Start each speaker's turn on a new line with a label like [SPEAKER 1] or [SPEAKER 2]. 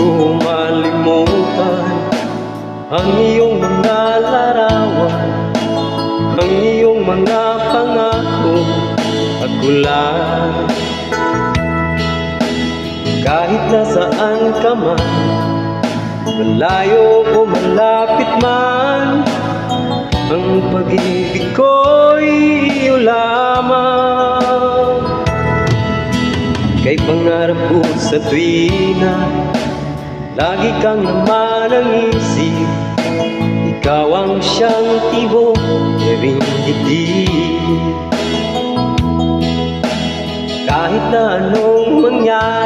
[SPEAKER 1] ko malimutan ang iyong mga larawan, ang iyong mga pangako at kulang. Kahit nasaan ka man, malayo o malapit man, ang pag-ibig ko'y iyo lamang. Kay pangarap ko sa tuwina, lagi kang naman ang isip. Ikaw ang siyang tibok ng dibdib. Kahit na anong mangyari,